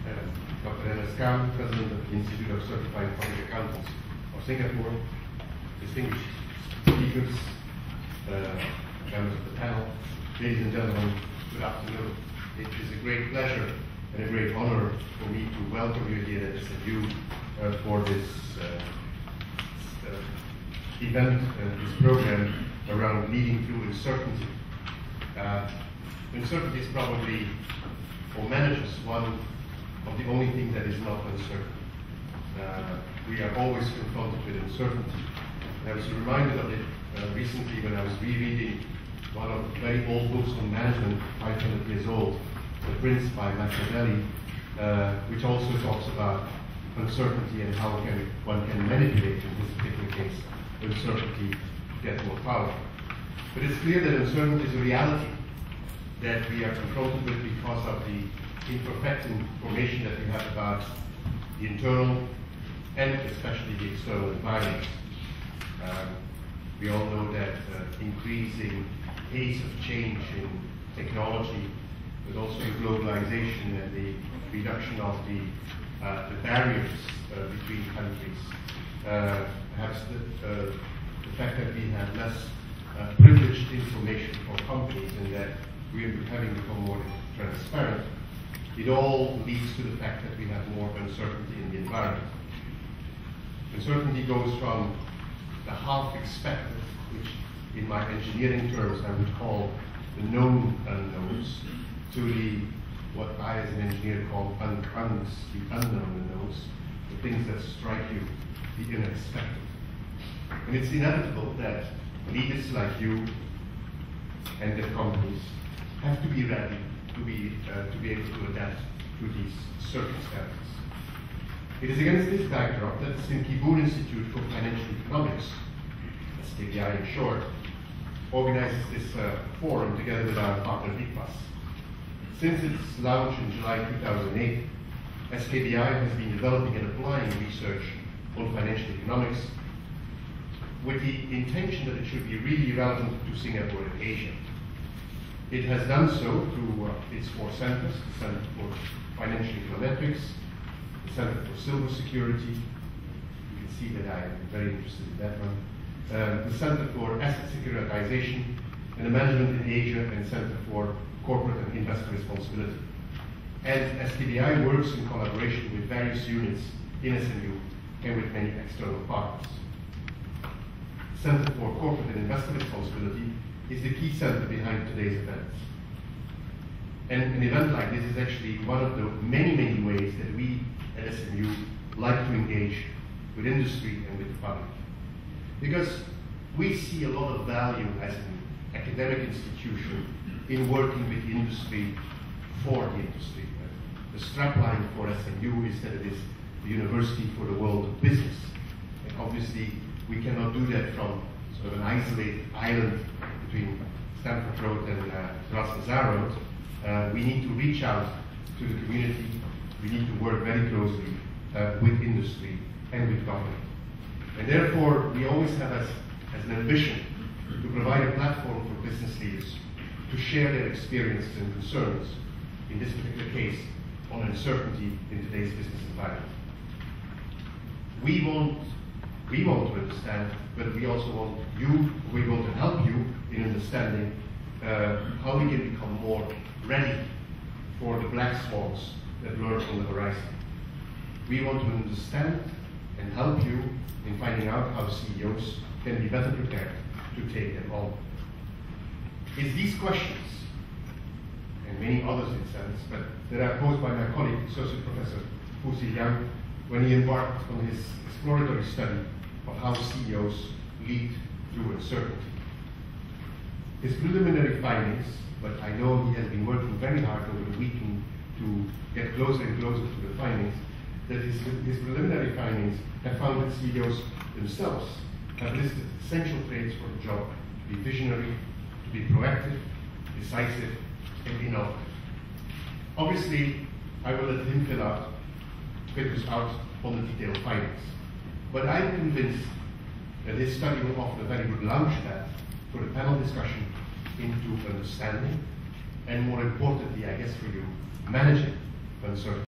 Dr. N.S. Khan, President of the Institute of Certified Public Accountants of Singapore, distinguished speakers, members of the panel, ladies and gentlemen, good afternoon. It is a great pleasure and a great honor for me to welcome you here at SMU for this event and this program around leading through uncertainty. Uncertainty is probably, for managers, one of the only things that is not uncertain. We are always confronted with uncertainty. And I was reminded of it recently when I was rereading one of the very old books on management, 500 years old, The Prince by Machiavelli, which also talks about uncertainty and how one can manipulate, in this particular case, uncertainty to get more power. But it's clear that uncertainty is a reality that we are confronted with because of the imperfect information that we have about the internal and especially the external environment. We all know that increasing pace of change in technology, but also in globalization and the reduction of the barriers between countries, perhaps the fact that we have less privileged information for companies and that we are having become more transparent, it all leads to the fact that we have more uncertainty in the environment. Uncertainty goes from the half expected, which in my engineering terms I would call the known unknowns, to the what I as an engineer call unknowns, the unknown unknowns, the things that strike you, the unexpected. And it's inevitable that leaders like you and their companies have to be ready to be able to adapt to these circumstances. It is against this backdrop that the Singapore Institute for Financial Economics, SKBI in short, organizes this forum together with our partner ICPAS. Since its launch in July 2008, SKBI has been developing and applying research on financial economics with the intention that it should be really relevant to Singapore and Asia. It has done so through its 4 centers: the Center for Financial Econometrics, the Center for Silver Security, you can see that I am very interested in that one, the Center for Asset Securitization, and the Management in Asia, and Center for Corporate and Investor Responsibility. And SKBI works in collaboration with various units in SMU and with many external partners. The Center for Corporate and Investor Responsibility is the key center behind today's events. And an event like this is actually one of the many, many ways that we at SMU like to engage with industry and with the public. Because we see a lot of value as an academic institution in working with the industry for the industry. The strapline for SMU is that it is the university for the world of business. And obviously, we cannot do that from sort of an isolated island between Stamford Road and Ras Bazaar Road. We need to reach out to the community. We need to work very closely with industry and with government. And therefore, we always have as an ambition to provide a platform for business leaders to share their experiences and concerns, in this particular case, on uncertainty in today's business environment. We want to understand, but we also want to help you in understanding how we can become more ready for the black swans that lurk on the horizon. We want to understand and help you in finding out how CEOs can be better prepared to take them on. It's these questions, and many others in sense, but that are posed by my colleague, Associate Professor Fu Si Yang, when he embarked on his exploratory study of how CEOs lead through uncertainty. His preliminary findings, but I know he has been working very hard over the weekend to get closer and closer to the findings, that his preliminary findings have found that CEOs themselves have listed essential traits for the job: to be visionary, to be proactive, decisive, and innovative. Obviously, I will let him fill out on the detailed findings. But I'm convinced that this study will offer a very good launchpad for the panel discussion into understanding, and more importantly, I guess for you, managing uncertainty.